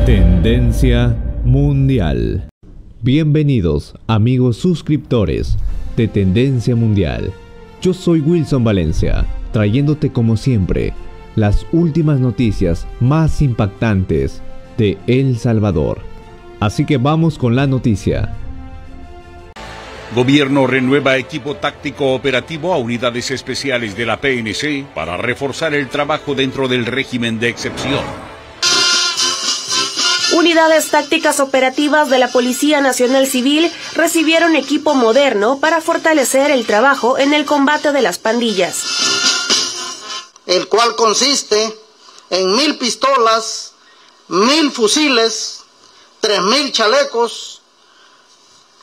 Tendencia Mundial. Bienvenidos, amigos suscriptores de Tendencia Mundial. Yo soy Wilson Valencia, trayéndote como siempre las últimas noticias más impactantes de El Salvador. Así que vamos con la noticia. Gobierno renueva equipo táctico operativo a unidades especiales de la PNC para reforzar el trabajo dentro del régimen de excepción. Unidades tácticas operativas de la Policía Nacional Civil recibieron equipo moderno para fortalecer el trabajo en el combate de las pandillas. El cual consiste en 1000 pistolas, 1000 fusiles, 3000 chalecos,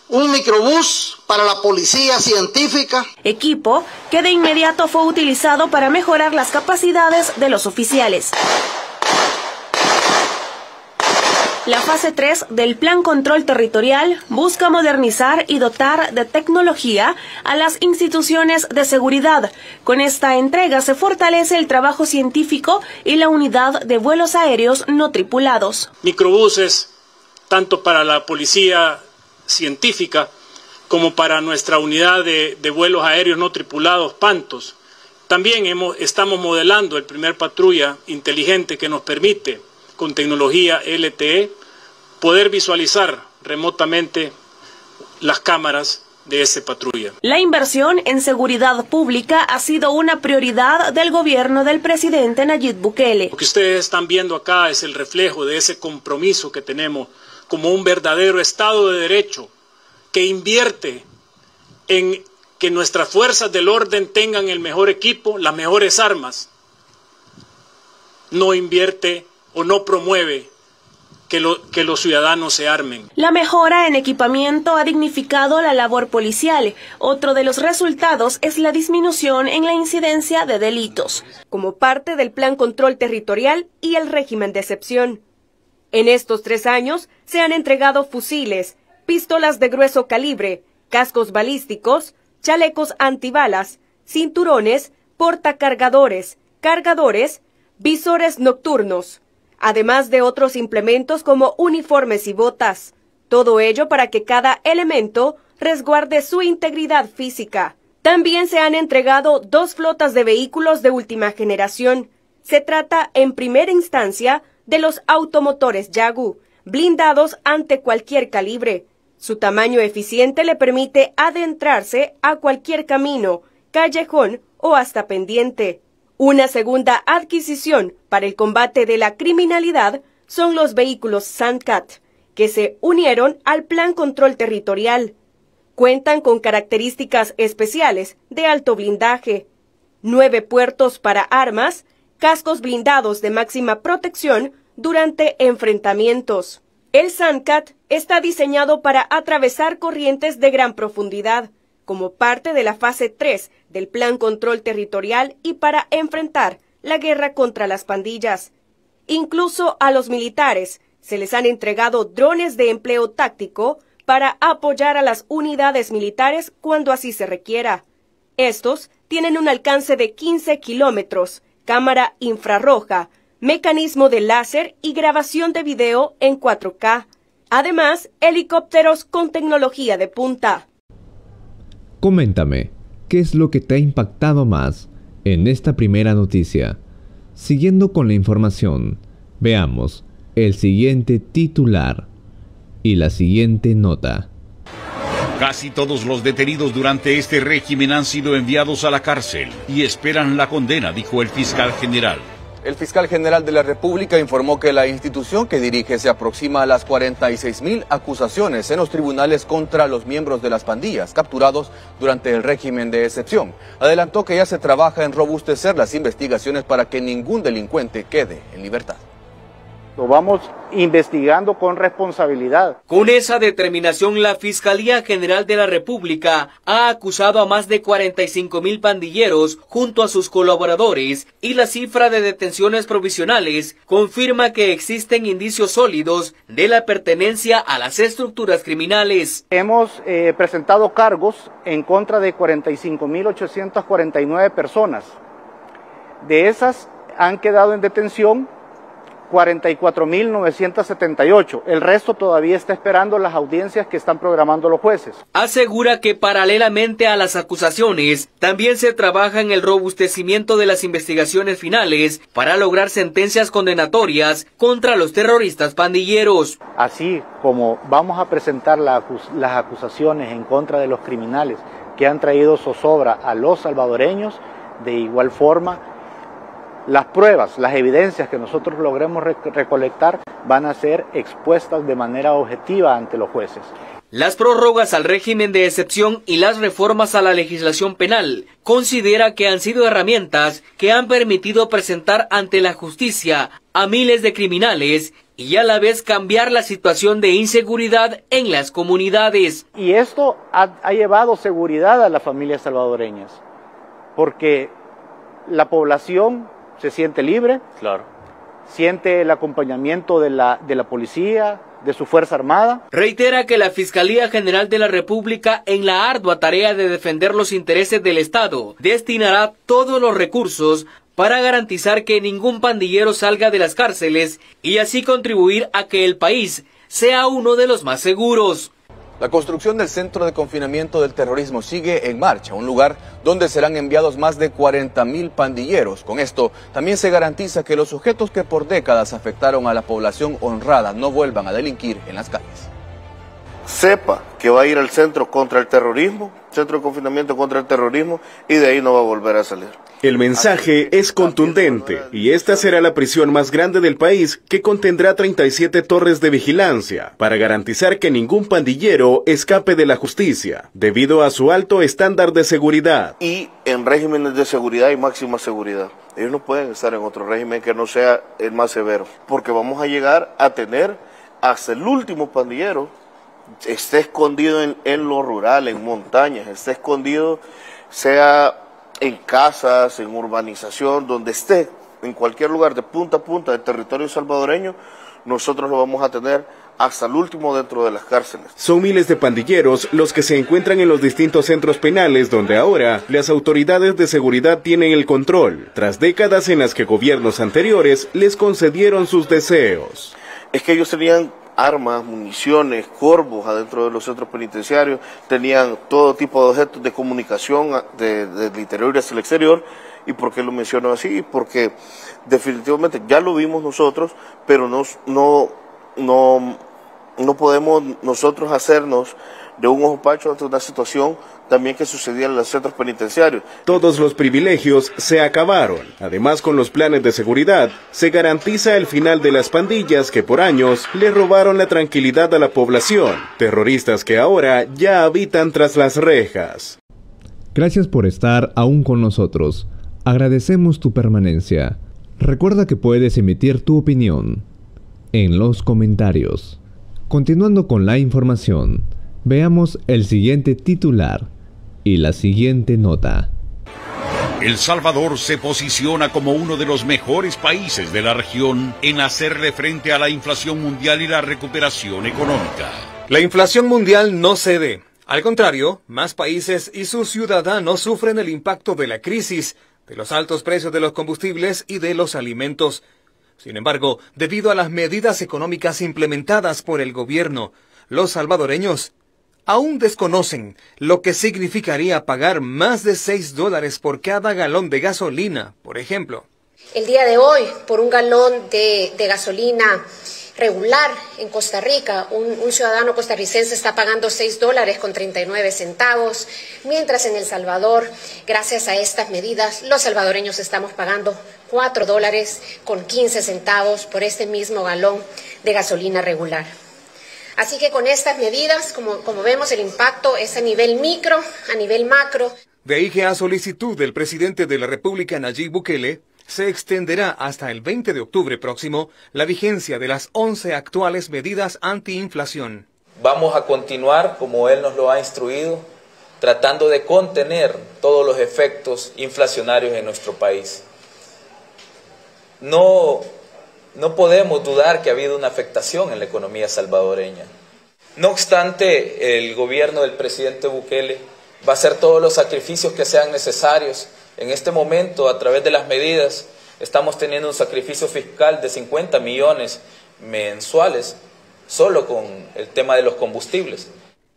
un microbús para la policía científica. Equipo que de inmediato fue utilizado para mejorar las capacidades de los oficiales. La fase 3 del Plan Control Territorial busca modernizar y dotar de tecnología a las instituciones de seguridad. Con esta entrega se fortalece el trabajo científico y la unidad de vuelos aéreos no tripulados. Microbuses, tanto para la policía científica como para nuestra unidad de vuelos aéreos no tripulados, Pantos. También estamos modelando el primer patrulla inteligente que nos permite, con tecnología LTE, poder visualizar remotamente las cámaras de ese patrulla. La inversión en seguridad pública ha sido una prioridad del gobierno del presidente Nayib Bukele. Lo que ustedes están viendo acá es el reflejo de ese compromiso que tenemos como un verdadero Estado de Derecho que invierte en que nuestras fuerzas del orden tengan el mejor equipo, las mejores armas. No invierte o no promueve que los ciudadanos se armen. La mejora en equipamiento ha dignificado la labor policial. Otro de los resultados es la disminución en la incidencia de delitos, como parte del Plan Control Territorial y el régimen de excepción. En estos 3 años se han entregado fusiles, pistolas de grueso calibre, cascos balísticos, chalecos antibalas, cinturones, portacargadores, cargadores, visores nocturnos, además de otros implementos como uniformes y botas. Todo ello para que cada elemento resguarde su integridad física. También se han entregado 2 flotas de vehículos de última generación. Se trata, en primera instancia, de los automotores Yagu, blindados ante cualquier calibre. Su tamaño eficiente le permite adentrarse a cualquier camino, callejón o hasta pendiente. Una segunda adquisición para el combate de la criminalidad son los vehículos Sandcat, que se unieron al Plan Control Territorial. Cuentan con características especiales de alto blindaje, 9 puertos para armas, cascos blindados de máxima protección durante enfrentamientos. El Sandcat está diseñado para atravesar corrientes de gran profundidad, como parte de la fase 3 del Plan Control Territorial y para enfrentar la guerra contra las pandillas. Incluso a los militares se les han entregado drones de empleo táctico para apoyar a las unidades militares cuando así se requiera. Estos tienen un alcance de 15 kilómetros, cámara infrarroja, mecanismo de láser y grabación de video en 4K. Además, helicópteros con tecnología de punta. Coméntame, ¿qué es lo que te ha impactado más en esta primera noticia? Siguiendo con la información, veamos el siguiente titular y la siguiente nota. Casi todos los detenidos durante este régimen han sido enviados a la cárcel y esperan la condena, dijo el fiscal general. El fiscal general de la República informó que la institución que dirige se aproxima a las 46.000 acusaciones en los tribunales contra los miembros de las pandillas capturados durante el régimen de excepción. Adelantó que ya se trabaja en robustecer las investigaciones para que ningún delincuente quede en libertad. Lo vamos investigando con responsabilidad. Con esa determinación, la Fiscalía General de la República ha acusado a más de 45.000 pandilleros junto a sus colaboradores y la cifra de detenciones provisionales confirma que existen indicios sólidos de la pertenencia a las estructuras criminales. Hemos presentado cargos en contra de 45.849 personas. De esas han quedado en detención 44.978. El resto todavía está esperando las audiencias que están programando los jueces. Asegura que paralelamente a las acusaciones, también se trabaja en el robustecimiento de las investigaciones finales para lograr sentencias condenatorias contra los terroristas pandilleros. Así como vamos a presentar las acusaciones en contra de los criminales que han traído zozobra a los salvadoreños, de igual forma las pruebas, las evidencias que nosotros logremos recolectar van a ser expuestas de manera objetiva ante los jueces. Las prórrogas al régimen de excepción y las reformas a la legislación penal considera que han sido herramientas que han permitido presentar ante la justicia a miles de criminales y a la vez cambiar la situación de inseguridad en las comunidades. Y esto ha llevado seguridad a las familias salvadoreñas, porque la población se siente libre, claro, siente el acompañamiento de la policía, de su Fuerza Armada. Reitera que la Fiscalía General de la República, en la ardua tarea de defender los intereses del Estado, destinará todos los recursos para garantizar que ningún pandillero salga de las cárceles y así contribuir a que el país sea uno de los más seguros. La construcción del centro de confinamiento del terrorismo sigue en marcha, un lugar donde serán enviados más de 40.000 pandilleros. Con esto también se garantiza que los sujetos que por décadas afectaron a la población honrada no vuelvan a delinquir en las calles. Sepa que va a ir al centro contra el terrorismo, centro de confinamiento contra el terrorismo, y de ahí no va a volver a salir. El mensaje es contundente y esta será la prisión más grande del país, que contendrá 37 torres de vigilancia para garantizar que ningún pandillero escape de la justicia debido a su alto estándar de seguridad. Y en regímenes de seguridad y máxima seguridad. Ellos no pueden estar en otro régimen que no sea el más severo, porque vamos a llegar a tener hasta el último pandillero, esté escondido en lo rural, en montañas, esté escondido, sea en casas, en urbanización, donde esté, en cualquier lugar de punta a punta del territorio salvadoreño, nosotros lo vamos a tener hasta el último dentro de las cárceles. Son miles de pandilleros los que se encuentran en los distintos centros penales, donde ahora las autoridades de seguridad tienen el control, tras décadas en las que gobiernos anteriores les concedieron sus deseos. Es que ellos tenían armas, municiones, corvos adentro de los centros penitenciarios, tenían todo tipo de objetos de comunicación del interior y hacia el exterior. ¿Y por qué lo menciono así? Porque definitivamente ya lo vimos nosotros, pero no podemos nosotros hacernos de un ojo pacho ante una situación también que sucedía en los centros penitenciarios. Todos los privilegios se acabaron. Además, con los planes de seguridad, se garantiza el final de las pandillas que por años le robaron la tranquilidad a la población. Terroristas que ahora ya habitan tras las rejas. Gracias por estar aún con nosotros. Agradecemos tu permanencia. Recuerda que puedes emitir tu opinión en los comentarios. Continuando con la información, veamos el siguiente titular y la siguiente nota. El Salvador se posiciona como uno de los mejores países de la región en hacerle frente a la inflación mundial y la recuperación económica. La inflación mundial no cede. Al contrario, más países y sus ciudadanos sufren el impacto de la crisis, de los altos precios de los combustibles y de los alimentos. Sin embargo, debido a las medidas económicas implementadas por el gobierno, los salvadoreños aún desconocen lo que significaría pagar más de $6 por cada galón de gasolina, por ejemplo. El día de hoy, por un galón de gasolina regular en Costa Rica, un ciudadano costarricense está pagando $6.39, mientras en El Salvador, gracias a estas medidas, los salvadoreños estamos pagando $4.15 por este mismo galón de gasolina regular. Así que con estas medidas, como vemos, el impacto es a nivel micro, a nivel macro. De ahí que a solicitud del presidente de la República, Nayib Bukele, se extenderá hasta el 20 de octubre próximo la vigencia de las 11 actuales medidas antiinflación. Vamos a continuar, como él nos lo ha instruido, tratando de contener todos los efectos inflacionarios en nuestro país. No podemos dudar que ha habido una afectación en la economía salvadoreña. No obstante, el gobierno del presidente Bukele va a hacer todos los sacrificios que sean necesarios en este momento a través de las medidas estamos teniendo un sacrificio fiscal de 50 millones mensuales solo con el tema de los combustibles.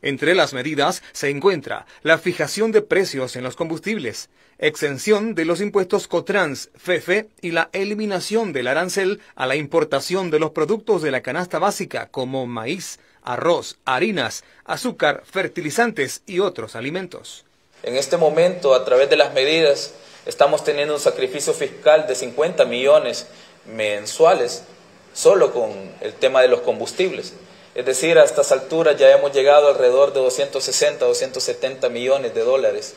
Entre las medidas se encuentra la fijación de precios en los combustibles, exención de los impuestos Cotrans, FEFE y la eliminación del arancel a la importación de los productos de la canasta básica como maíz, arroz, harinas, azúcar, fertilizantes y otros alimentos. En este momento, a través de las medidas, estamos teniendo un sacrificio fiscal de 50 millones mensuales solo con el tema de los combustibles. Es decir, a estas alturas ya hemos llegado alrededor de 260, 270 millones de dólares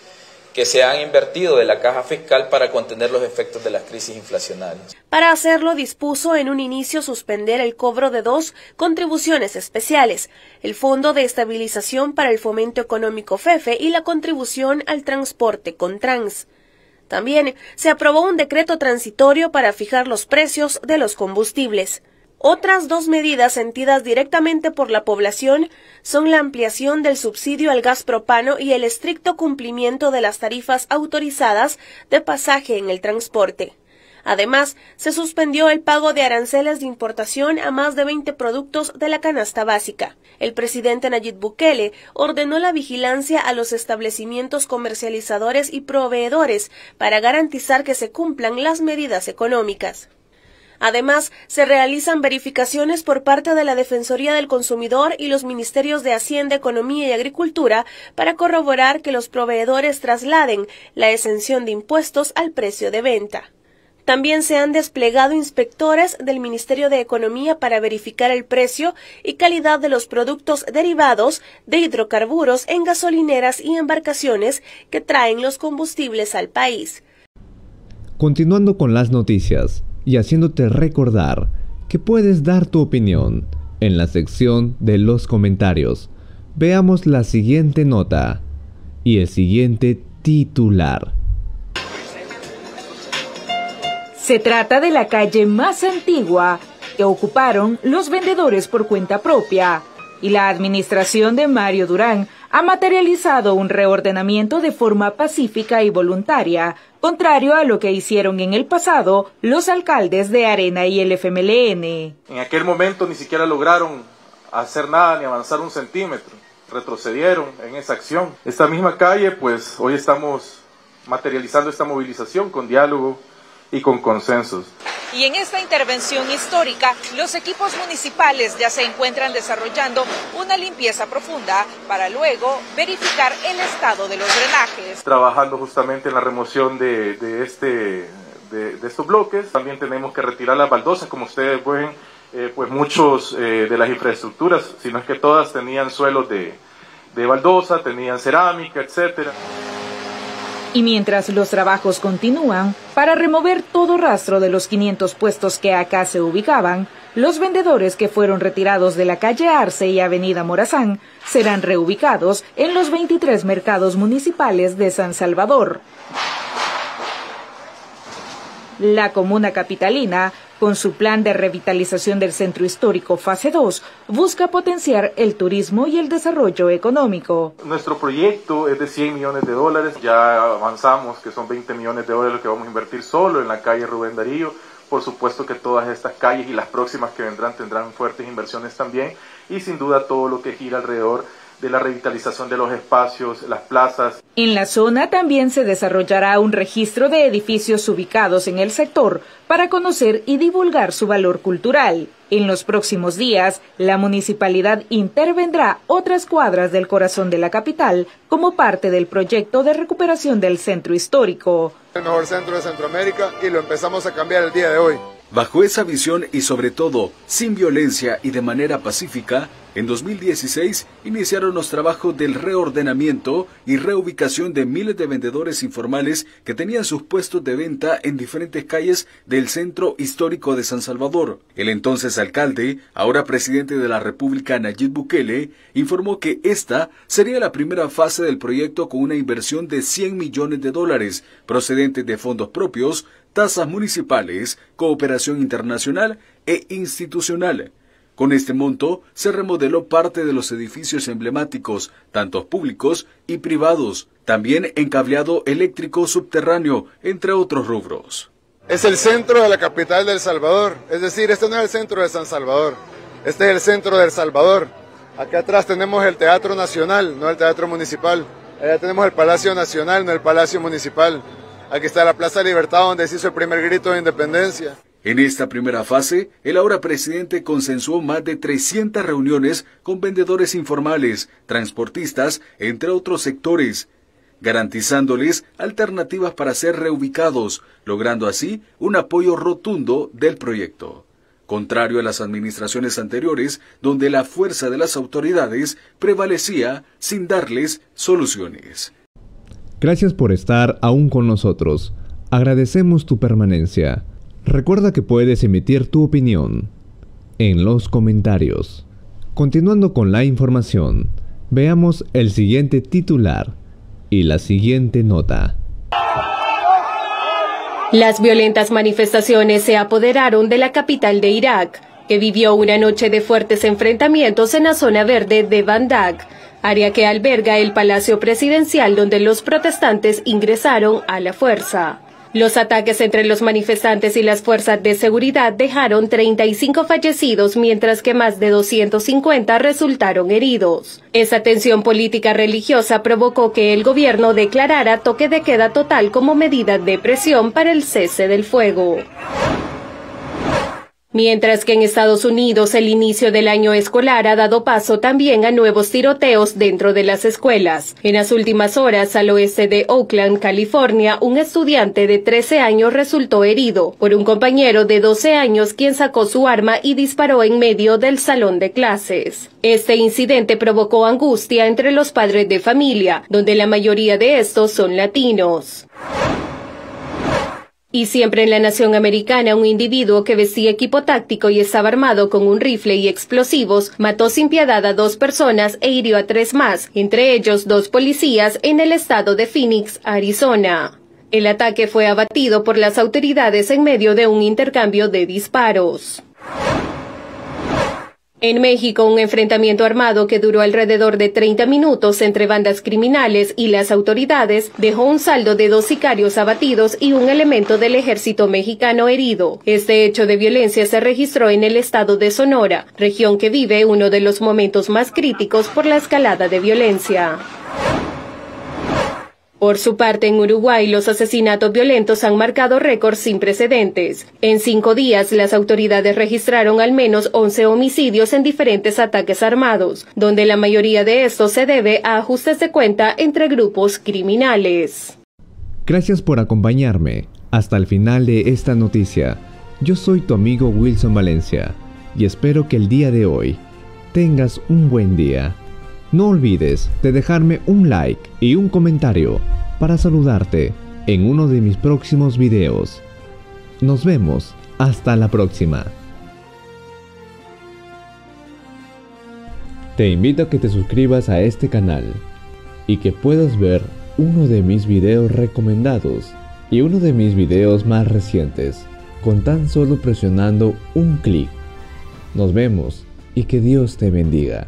que se han invertido de la caja fiscal para contener los efectos de las crisis inflacionarias. Para hacerlo, dispuso en un inicio suspender el cobro de 2 contribuciones especiales, el Fondo de Estabilización para el Fomento Económico FEFE y la contribución al transporte Contrans. También se aprobó un decreto transitorio para fijar los precios de los combustibles. Otras 2 medidas sentidas directamente por la población son la ampliación del subsidio al gas propano y el estricto cumplimiento de las tarifas autorizadas de pasaje en el transporte. Además, se suspendió el pago de aranceles de importación a más de 20 productos de la canasta básica. El presidente Nayib Bukele ordenó la vigilancia a los establecimientos comercializadores y proveedores para garantizar que se cumplan las medidas económicas. Además, se realizan verificaciones por parte de la Defensoría del Consumidor y los Ministerios de Hacienda, Economía y Agricultura para corroborar que los proveedores trasladen la exención de impuestos al precio de venta. También se han desplegado inspectores del Ministerio de Economía para verificar el precio y calidad de los productos derivados de hidrocarburos en gasolineras y embarcaciones que traen los combustibles al país. Continuando con las noticias y haciéndote recordar que puedes dar tu opinión en la sección de los comentarios, veamos la siguiente nota y el siguiente titular. Se trata de la calle más antigua que ocuparon los vendedores por cuenta propia, y la administración de Mario Durán ha materializado un reordenamiento de forma pacífica y voluntaria, contrario a lo que hicieron en el pasado los alcaldes de Arena y el FMLN. En aquel momento ni siquiera lograron hacer nada ni avanzar un centímetro, retrocedieron en esa acción. Esta misma calle, pues hoy estamos materializando esta movilización con diálogo y con consensos. Y en esta intervención histórica, los equipos municipales ya se encuentran desarrollando una limpieza profunda para luego verificar el estado de los drenajes. Trabajando justamente en la remoción de estos bloques. También tenemos que retirar las baldosas, como ustedes ven, pues muchos de las infraestructuras, si no es que todas, tenían suelos de baldosa, tenían cerámica, etcétera. Y mientras los trabajos continúan, para remover todo rastro de los 500 puestos que acá se ubicaban, los vendedores que fueron retirados de la calle Arce y avenida Morazán serán reubicados en los 23 mercados municipales de San Salvador. La comuna capitalina, con su plan de revitalización del centro histórico fase 2, busca potenciar el turismo y el desarrollo económico. Nuestro proyecto es de 100 millones de dólares, ya avanzamos que son 20 millones de dólares que vamos a invertir solo en la calle Rubén Darío. Por supuesto que todas estas calles y las próximas que vendrán tendrán fuertes inversiones también, y sin duda todo lo que gira alrededor de la revitalización de los espacios, las plazas. En la zona también se desarrollará un registro de edificios ubicados en el sector para conocer y divulgar su valor cultural. En los próximos días, la municipalidad intervendrá otras cuadras del corazón de la capital como parte del proyecto de recuperación del centro histórico. El mejor centro de Centroamérica y lo empezamos a cambiar el día de hoy. Bajo esa visión y sobre todo sin violencia y de manera pacífica, en 2016 iniciaron los trabajos del reordenamiento y reubicación de miles de vendedores informales que tenían sus puestos de venta en diferentes calles del centro histórico de San Salvador. El entonces alcalde, ahora presidente de la República Nayib Bukele, informó que esta sería la primera fase del proyecto con una inversión de 100 millones de dólares procedentes de fondos propios, tasas municipales, cooperación internacional e institucional. Con este monto se remodeló parte de los edificios emblemáticos, tanto públicos y privados, también en cableado eléctrico subterráneo, entre otros rubros. Es el centro de la capital de El Salvador, es decir, este no es el centro de San Salvador, este es el centro de El Salvador. Acá atrás tenemos el Teatro Nacional, no el Teatro Municipal. Allá tenemos el Palacio Nacional, no el Palacio Municipal. Aquí está la Plaza Libertad, donde se hizo el primer grito de independencia. En esta primera fase, el ahora presidente consensuó más de 300 reuniones con vendedores informales, transportistas, entre otros sectores, garantizándoles alternativas para ser reubicados, logrando así un apoyo rotundo del proyecto. Contrario a las administraciones anteriores, donde la fuerza de las autoridades prevalecía sin darles soluciones. Gracias por estar aún con nosotros. Agradecemos tu permanencia. Recuerda que puedes emitir tu opinión en los comentarios. Continuando con la información, veamos el siguiente titular y la siguiente nota. Las violentas manifestaciones se apoderaron de la capital de Irak, que vivió una noche de fuertes enfrentamientos en la zona verde de Bandag, área que alberga el Palacio Presidencial donde los protestantes ingresaron a la fuerza. Los ataques entre los manifestantes y las fuerzas de seguridad dejaron 35 fallecidos, mientras que más de 250 resultaron heridos. Esa tensión política religiosa provocó que el gobierno declarara toque de queda total como medida de presión para el cese del fuego. Mientras que en Estados Unidos el inicio del año escolar ha dado paso también a nuevos tiroteos dentro de las escuelas. En las últimas horas, al oeste de Oakland, California, un estudiante de 13 años resultó herido por un compañero de 12 años quien sacó su arma y disparó en medio del salón de clases. Este incidente provocó angustia entre los padres de familia, donde la mayoría de estos son latinos. Y siempre en la nación americana, un individuo que vestía equipo táctico y estaba armado con un rifle y explosivos mató sin piedad a 2 personas e hirió a 3 más, entre ellos 2 policías en el estado de Phoenix, Arizona. El ataque fue abatido por las autoridades en medio de un intercambio de disparos. En México, un enfrentamiento armado que duró alrededor de 30 minutos entre bandas criminales y las autoridades dejó un saldo de 2 sicarios abatidos y un elemento del ejército mexicano herido. Este hecho de violencia se registró en el estado de Sonora, región que vive uno de los momentos más críticos por la escalada de violencia. Por su parte, en Uruguay, los asesinatos violentos han marcado récords sin precedentes. En 5 días, las autoridades registraron al menos 11 homicidios en diferentes ataques armados, donde la mayoría de estos se debe a ajustes de cuenta entre grupos criminales. Gracias por acompañarme hasta el final de esta noticia. Yo soy tu amigo Wilson Valencia y espero que el día de hoy tengas un buen día. No olvides de dejarme un like y un comentario para saludarte en uno de mis próximos videos. Nos vemos hasta la próxima. Te invito a que te suscribas a este canal y que puedas ver uno de mis videos recomendados y uno de mis videos más recientes con tan solo presionando un clic. Nos vemos y que Dios te bendiga.